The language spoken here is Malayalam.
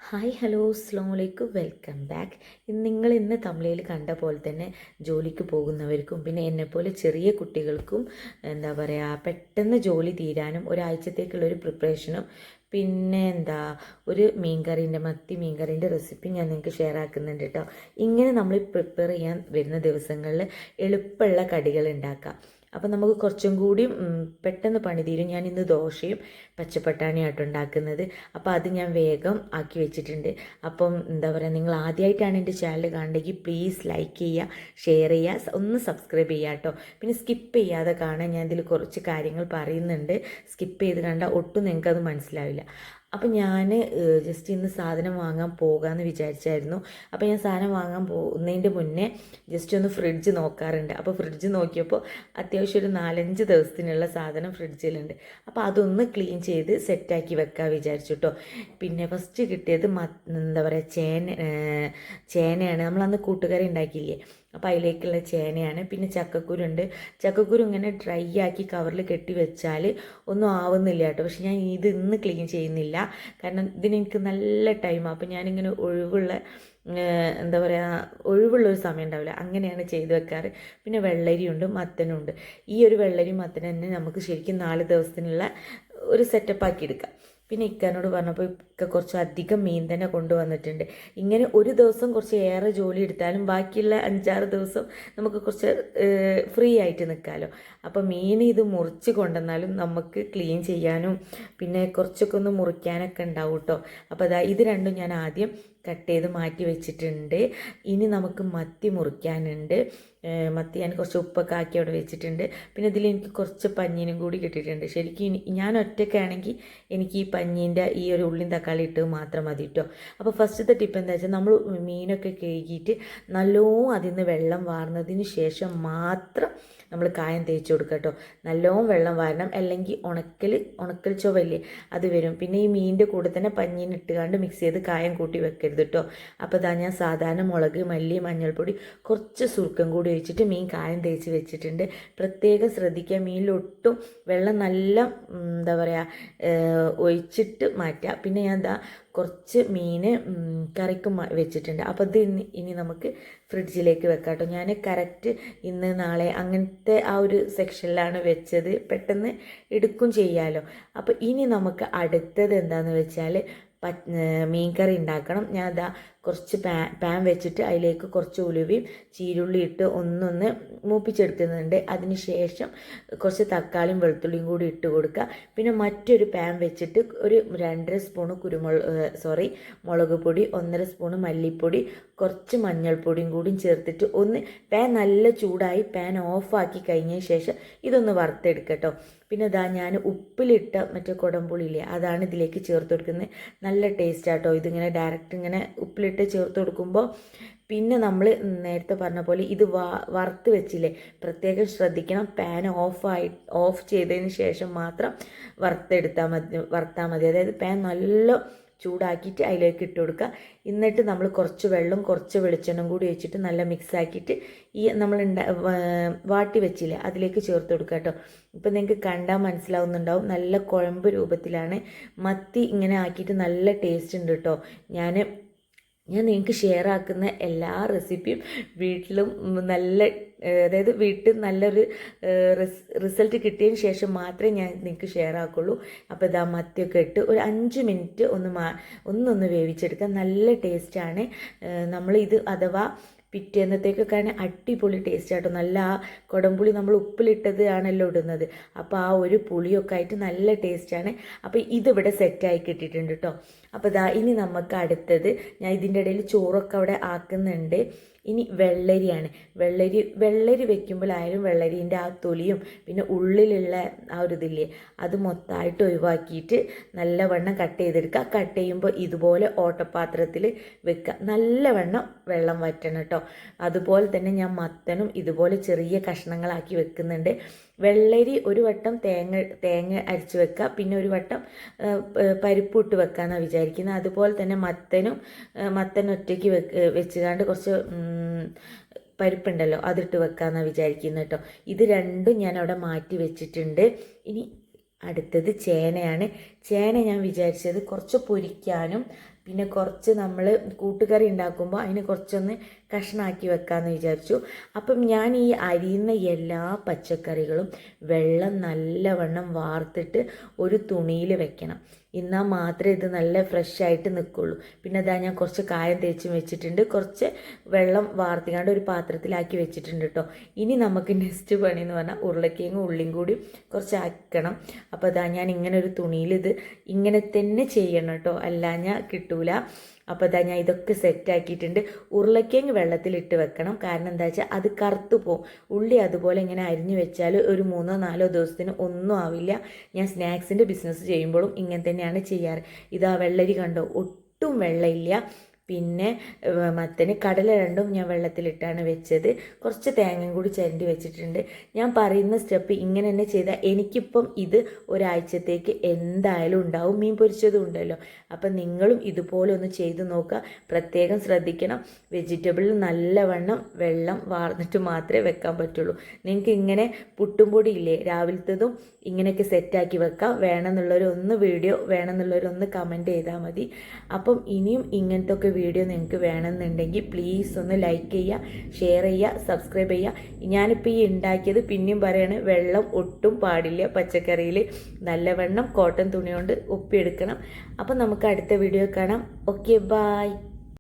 ഹായ് ഹലോ അസ്സാം വലൈക്കും വെൽക്കം ബാക്ക്. നിങ്ങൾ തമിഴിൽ കണ്ട പോലെ തന്നെ ജോലിക്ക് പോകുന്നവർക്കും പിന്നെ എന്നെപ്പോലെ ചെറിയ കുട്ടികൾക്കും എന്താ പറയുക പെട്ടെന്ന് ജോലി തീരാനും ഒരാഴ്ചത്തേക്കുള്ളൊരു പ്രിപ്പറേഷനും പിന്നെ ഒരു മത്തി മീൻകറീൻ്റെ റെസിപ്പി ഞാൻ നിങ്ങൾക്ക് ഷെയർ ആക്കുന്നുണ്ട് കേട്ടോ. ഇങ്ങനെ നമ്മൾ പ്രിപ്പയർ ചെയ്യാൻ വരുന്ന ദിവസങ്ങളിൽ എളുപ്പമുള്ള കടികൾ ഉണ്ടാക്കാം. അപ്പം നമുക്ക് കുറച്ചും കൂടി പെട്ടെന്ന് പണി തീരും. ഞാൻ ഇന്ന് ദോശയും പച്ചപ്പട്ടാണിയായിട്ട് ഉണ്ടാക്കുന്നത്. അപ്പോൾ അത് ഞാൻ വേഗം ആക്കി വെച്ചിട്ടുണ്ട്. അപ്പം എന്താ പറയുക, നിങ്ങൾ ആദ്യമായിട്ടാണ് എൻ്റെ ചാനൽ കാണുന്നെങ്കിൽ പ്ലീസ് ലൈക്ക് ചെയ്യുക, ഷെയർ ചെയ്യുക, ഒന്ന് സബ്സ്ക്രൈബ് ചെയ്യുക കേട്ടോ. പിന്നെ സ്കിപ്പ് ചെയ്യാതെ കാണാൻ ഞാൻ ഇതിൽ കുറച്ച് കാര്യങ്ങൾ പറയുന്നുണ്ട്. സ്കിപ്പ് ചെയ്ത് കണ്ടാൽ ഒട്ടും നിങ്ങൾക്കത് മനസ്സിലാവില്ല. അപ്പം ഞാൻ ജസ്റ്റ് ഇന്ന് സാധനം വാങ്ങാൻ പോകാമെന്ന് വിചാരിച്ചായിരുന്നു. അപ്പോൾ ഞാൻ സാധനം വാങ്ങാൻ പോകുന്നതിൻ്റെ മുന്നേ ജസ്റ്റ് ഒന്ന് ഫ്രിഡ്ജ് നോക്കാറുണ്ട്. അപ്പോൾ ഫ്രിഡ്ജ് നോക്കിയപ്പോൾ അത്യാവശ്യം ഒരു 4-5 ദിവസത്തിനുള്ള സാധനം ഫ്രിഡ്ജിലുണ്ട്. അപ്പോൾ അതൊന്ന് ക്ലീൻ ചെയ്ത് സെറ്റാക്കി വെക്കാൻ വിചാരിച്ചു കേട്ടോ. പിന്നെ ഫസ്റ്റ് കിട്ടിയത് എന്താ പറയുക ചേനയാണ്. നമ്മളന്ന് കൂട്ടുകറി ഉണ്ടാക്കിയില്ലേ, അപ്പോൾ അതിലേക്കുള്ള ചേനയാണ്. പിന്നെ ചക്കക്കുരുണ്ട്. ചക്കക്കുരു ഇങ്ങനെ ഡ്രൈ ആക്കി കവറിൽ കെട്ടി വെച്ചാൽ ഒന്നും ആവുന്നില്ല കേട്ടോ. പക്ഷെ ഞാൻ ഇത് ഇന്ന് ക്ലീൻ ചെയ്യുന്നില്ല, കാരണം ഇതിനെനിക്ക് നല്ല ടൈമാണ്. അപ്പോൾ ഞാനിങ്ങനെ എന്താ പറയുക ഒഴിവുള്ളൊരു സമയം ഉണ്ടാവില്ല, അങ്ങനെയാണ് ചെയ്ത് വെക്കാറ്. പിന്നെ വെള്ളരിയുണ്ട്, മത്തനുണ്ട്. ഈ ഒരു വെള്ളരി മത്തൻ തന്നെ നമുക്ക് ശരിക്കും 4 ദിവസത്തിനുള്ള ഒരു സെറ്റപ്പ് ആക്കി എടുക്കാം. പിന്നെ ഇക്കാനോട് പറഞ്ഞപ്പോൾ ഇക്ക കുറച്ച് അധികം മീൻ തന്നെ കൊണ്ടുവന്നിട്ടുണ്ട്. ഇങ്ങനെ ഒരു ദിവസം കുറച്ച് ഏറെ ജോലി എടുത്താലും ബാക്കിയുള്ള 5-6 ദിവസം നമുക്ക് കുറച്ച് ഫ്രീ ആയിട്ട് നിൽക്കാമല്ലോ. അപ്പോൾ മീൻ ഇത് മുറിച്ച് കൊണ്ടുവന്നാലും നമുക്ക് ക്ലീൻ ചെയ്യാനും പിന്നെ കുറച്ചൊക്കെ ഒന്ന് മുറിക്കാനൊക്കെ ഉണ്ടാവും കേട്ടോ. അപ്പോൾ ഇത് രണ്ടും ഞാൻ ആദ്യം കട്ട് ചെയ്ത് മാറ്റി വെച്ചിട്ടുണ്ട്. ഇനി നമുക്ക് മത്തി മുറിക്കാനുണ്ട്. മത്തി ഞാൻ കുറച്ച് ഉപ്പൊക്കെ ആക്കി അവിടെ വെച്ചിട്ടുണ്ട്. പിന്നെ ഇതിൽ എനിക്ക് കുറച്ച് പഞ്ഞീനും കൂടി കിട്ടിയിട്ടുണ്ട്. ശരിക്കും ഞാൻ ഒറ്റയ്ക്കാണെങ്കിൽ എനിക്ക് ഈ പഞ്ഞീൻ്റെ ഈ ഒരു ഉള്ളിയും തക്കാളി ഇട്ട് മാത്രം മതി കേട്ടോ. അപ്പോൾ ഫസ്റ്റത്തെ ടിപ്പ് എന്താ വെച്ചാൽ നമ്മൾ മീനൊക്കെ കഴുകിയിട്ട് നല്ലോണം അതിൽ നിന്ന് വെള്ളം വാർന്നതിന് ശേഷം മാത്രം നമ്മൾ കായം തേച്ച് കൊടുക്കുക കേട്ടോ. നല്ലോണം വെള്ളം വാരണം, അല്ലെങ്കിൽ ഉണക്കൽ ചൊവ്വല്ലേ അത് വരും. പിന്നെ ഈ മീനിൻ്റെ കൂടെ തന്നെ പഞ്ഞീന് ഇട്ടുകാണ്ട് മിക്സ് ചെയ്ത് കായം കൂട്ടി വെക്കരുത് കേട്ടോ. അപ്പോൾ ഞാൻ സാധാരണ മുളക്, മല്ലി, മഞ്ഞൾപ്പൊടി, കുറച്ച് സുർക്കം കൂടി ഒഴിച്ചിട്ട് മീൻ കായം തേച്ച് വെച്ചിട്ടുണ്ട്. പ്രത്യേകം ശ്രദ്ധിക്കുക, മീനിലൊട്ടും വെള്ളം നല്ല എന്താ പറയുക ഒഴിച്ചിട്ട് മാറ്റുക. പിന്നെ ഞാൻ കുറച്ച് മീൻ കറിക്കും വെച്ചിട്ടുണ്ട്. അപ്പോൾ ഇത് ഇനി നമുക്ക് ഫ്രിഡ്ജിലേക്ക് വെക്കാം കേട്ടോ. ഞാൻ കറക്റ്റ് ഇന്ന് നാളെ അങ്ങനത്തെ ആ ഒരു സെക്ഷനിലാണ് വെച്ചത്, പെട്ടെന്ന് എടുക്കും ചെയ്യാമല്ലോ. അപ്പോൾ ഇനി നമുക്ക് അടുത്തത് എന്താണെന്ന് വെച്ചാൽ മീൻ കറി ഉണ്ടാക്കണം. ഞാൻ കുറച്ച് പാൻ വെച്ചിട്ട് അതിലേക്ക് കുറച്ച് ഉലുവയും ചീരുള്ളി ഇട്ട് ഒന്നൊന്ന് മൂപ്പിച്ചെടുക്കുന്നുണ്ട്. അതിന് ശേഷം കുറച്ച് തക്കാളിയും വെളുത്തുള്ളിയും കൂടി ഇട്ട് കൊടുക്കുക. പിന്നെ മറ്റൊരു പാൻ വെച്ചിട്ട് ഒരു 2.5 സ്പൂണ് മുളക് പൊടി, 1.5 സ്പൂണ് മല്ലിപ്പൊടി, കുറച്ച് മഞ്ഞൾപ്പൊടിയും കൂടി ചേർത്തിട്ട് പാൻ നല്ല ചൂടായി പാൻ ഓഫാക്കി കഴിഞ്ഞതിന് ശേഷം ഇതൊന്ന് വറുത്തെടുക്കട്ടോ. പിന്നെ ഞാൻ ഉപ്പിലിട്ട മറ്റേ കുടംപുളിയില്ലേ, അതാണ് ഇതിലേക്ക് ചേർത്ത് കൊടുക്കുന്നത്. നല്ല ടേസ്റ്റ് ആട്ടോ ഇതിങ്ങനെ ഡയറക്റ്റ് ഇങ്ങനെ ഉപ്പിലിട്ട് ചേർത്ത് കൊടുക്കുമ്പോൾ. പിന്നെ നമ്മൾ നേരത്തെ പറഞ്ഞ പോലെ ഇത് വറുത്ത് വെച്ചില്ലേ, പ്രത്യേകം ശ്രദ്ധിക്കണം. പാൻ ഓഫ് ചെയ്തതിന് ശേഷം മാത്രം വറുത്താൽ മതി. അതായത് പാൻ നല്ല ചൂടാക്കിയിട്ട് അതിലേക്ക് ഇട്ട് കൊടുക്കുക. എന്നിട്ട് നമ്മൾ കുറച്ച് വെള്ളം കുറച്ച് വെളിച്ചെണ്ണയും കൂടി വെച്ചിട്ട് നല്ല മിക്സ് ആക്കിയിട്ട് ഈ നമ്മൾ വാട്ടി വെച്ചില്ലേ അതിലേക്ക് ചേർത്ത് കൊടുക്കുക കേട്ടോ. ഇപ്പം നിങ്ങൾക്ക് കണ്ടാൽ മനസ്സിലാവുന്നുണ്ടാവും, നല്ല കുഴമ്പ് രൂപത്തിലാണ്. മത്തി ഇങ്ങനെ ആക്കിയിട്ട് നല്ല ടേസ്റ്റ് ഉണ്ട് കേട്ടോ. ഞാൻ നിങ്ങൾക്ക് ഷെയർ ആക്കുന്ന എല്ലാ റെസിപ്പിയും വീട്ടിൽ നല്ലൊരു റിസൾട്ട് കിട്ടിയതിന് ശേഷം മാത്രമേ ഞാൻ നിങ്ങൾക്ക് ഷെയർ ആക്കുള്ളൂ. അപ്പോൾ മത്തിയൊക്കെ ഇട്ട് ഒരു 5 മിനിറ്റ് ഒന്നൊന്ന് വേവിച്ചെടുക്കുക. നല്ല ടേസ്റ്റാണ്. നമ്മളിത് അഥവാ പിറ്റേന്നത്തേക്കൊക്കെ അടിപൊളി ടേസ്റ്റ് ആട്ടോ. നല്ല ആ കുടംപുളി നമ്മൾ ഉപ്പിലിട്ടത് ആണല്ലോ ഇടുന്നത്, അപ്പോൾ ആ ഒരു പുളിയൊക്കെ ആയിട്ട് നല്ല ടേസ്റ്റാണ്. അപ്പോൾ ഇതിവിടെ സെറ്റായി കിട്ടിയിട്ടുണ്ട് കേട്ടോ. അപ്പോൾ ഇനി നമുക്ക് അടുത്തത്, ഞാൻ ഇതിൻ്റെ ഇടയിൽ ചോറൊക്കെ അവിടെ ആക്കുന്നുണ്ട്. ഇനി വെള്ളരിയാണ്. വെള്ളരി വെക്കുമ്പോഴായാലും വെള്ളരീൻ്റെ ആ തൊലിയും പിന്നെ ഉള്ളിലുള്ള ആ ഒരു ഇതില്ലേ അത് മൊത്തമായിട്ട് ഒഴിവാക്കിയിട്ട് നല്ലവണ്ണം കട്ട് ചെയ്തെടുക്കുക. കട്ട് ചെയ്യുമ്പോൾ ഇതുപോലെ ഓട്ടപാത്രത്തിൽ വെക്കുക. നല്ലവണ്ണം വെള്ളം വറ്റണം കേട്ടോ. അതുപോലെ തന്നെ ഞാൻ മത്തനും ഇതുപോലെ ചെറിയ കഷ്ണങ്ങളാക്കി വെക്കുന്നുണ്ട്. വെള്ളരി ഒരു വട്ടം തേങ്ങ അരച്ച് വെക്കുക, പിന്നെ ഒരു വട്ടം പരിപ്പിട്ട് വെക്കാമെന്നാണ് വിചാരിക്കുന്നത്. അതുപോലെ തന്നെ മത്തൻ ഒറ്റയ്ക്ക് വെച്ചുകൊണ്ട് കുറച്ച് പരിപ്പുണ്ടല്ലോ അതിട്ട് വെക്കാമെന്നാണ് വിചാരിക്കുന്നത് കേട്ടോ. ഇത് രണ്ടും ഞാൻ അവിടെ മാറ്റി വെച്ചിട്ടുണ്ട്. ഇനി അടുത്തത് ചേനയാണ്. ചേന ഞാൻ വിചാരിച്ചത് കുറച്ച് പൊരിക്കാനും പിന്നെ കുറച്ച് നമ്മൾ കൂട്ടുകറി ഉണ്ടാക്കുമ്പോൾ അതിന് കുറച്ചൊന്ന് കഷ്ണാക്കി വെക്കാമെന്ന് വിചാരിച്ചു. അപ്പം ഞാൻ ഈ അരിയുന്ന എല്ലാ പച്ചക്കറികളും വെള്ളം നല്ലവണ്ണം വാർത്തിട്ട് ഒരു തുണിയിൽ വെക്കണം. എന്നാൽ മാത്രമേ ഇത് നല്ല ഫ്രഷ് ആയിട്ട് നിൽക്കുള്ളൂ. പിന്നെ അതാ ഞാൻ കുറച്ച് കായം തേച്ചും വെച്ചിട്ടുണ്ട്, കുറച്ച് വെള്ളം വാർത്തിക്കാണ്ട് ഒരു പാത്രത്തിലാക്കി വെച്ചിട്ടുണ്ട് കേട്ടോ. ഇനി നമുക്ക് നെക്സ്റ്റ് പണി എന്ന് പറഞ്ഞാൽ ഉരുളക്കിഴങ്ങും ഉള്ളിയും കൂടി കുറച്ച് ആക്കണം. അപ്പോൾ അതാ ഞാൻ ഇങ്ങനെ ഒരു തുണിയിൽ ഇത് ഇങ്ങനെ തന്നെ ചെയ്യണം കേട്ടോ, അല്ലാഞ്ഞാൽ കിട്ടൂല. അപ്പോൾ അതാ ഞാൻ ഇതൊക്കെ സെറ്റാക്കിയിട്ടുണ്ട്. ഉരുളക്കിഴങ്ങ് വെള്ളത്തിലിട്ട് വെക്കണം, കാരണം എന്താ വെച്ചാൽ അത് കറുത്തു പോകും. ഉള്ളി അതുപോലെ ഇങ്ങനെ അരിഞ്ഞു വെച്ചാൽ ഒരു 3-4 ദിവസത്തിന് ഒന്നും ആവില്ല. ഞാൻ സ്നാക്സിൻ്റെ ബിസിനസ് ചെയ്യുമ്പോഴും ഇങ്ങനെ തന്നെയാണ് ചെയ്യാറ്. ഇതാ വെള്ളരി കണ്ടോ, ഒട്ടും വെള്ളമില്ല. പിന്നെ മത്തന് കടല രണ്ടും ഞാൻ വെള്ളത്തിലിട്ടാണ് വെച്ചത്. കുറച്ച് തേങ്ങയും കൂടി ചിരണ്ടി വെച്ചിട്ടുണ്ട്. ഞാൻ പറയുന്ന സ്റ്റെപ്പ് ഇങ്ങനെ തന്നെ ചെയ്താൽ എനിക്കിപ്പം ഇത് ഒരാഴ്ചത്തേക്ക് എന്തായാലും ഉണ്ടാവും. മീൻ പൊരിച്ചതും ഉണ്ടല്ലോ. അപ്പം നിങ്ങളും ഇതുപോലെ ഒന്ന് ചെയ്ത് നോക്കുക. പ്രത്യേകം ശ്രദ്ധിക്കണം, വെജിറ്റബിളിൽ നല്ലവണ്ണം വെള്ളം വാർന്നിട്ട് മാത്രമേ വെക്കാൻ പറ്റുള്ളൂ. നിങ്ങൾക്ക് ഇങ്ങനെ പുട്ടും പൊടി ഇല്ലേ രാവിലത്തതും ഇങ്ങനെയൊക്കെ സെറ്റാക്കി വെക്കാം. വേണമെന്നുള്ളവരൊന്ന് വീഡിയോ വേണമെന്നുള്ളവരൊന്ന് കമൻറ്റ് ചെയ്താൽ മതി. അപ്പം ഇനിയും ഇങ്ങനത്തെ ഒക്കെ വീഡിയോ നിങ്ങൾക്ക് വേണമെന്നുണ്ടെങ്കിൽ പ്ലീസ് ഒന്ന് ലൈക്ക് ചെയ്യുക, ഷെയർ ചെയ്യുക, സബ്സ്ക്രൈബ് ചെയ്യുക. ഞാനിപ്പോൾ ഈ ഉണ്ടാക്കിയത് പിന്നെയും പറയാണ്, വെള്ളം ഒട്ടും പാടില്ല പച്ചക്കറിയിൽ. നല്ലവണ്ണം കോട്ടൺ തുണി കൊണ്ട് ഒപ്പിയെടുക്കണം. അപ്പം നമുക്ക് അടുത്ത വീഡിയോ കാണാം. Okay, bye.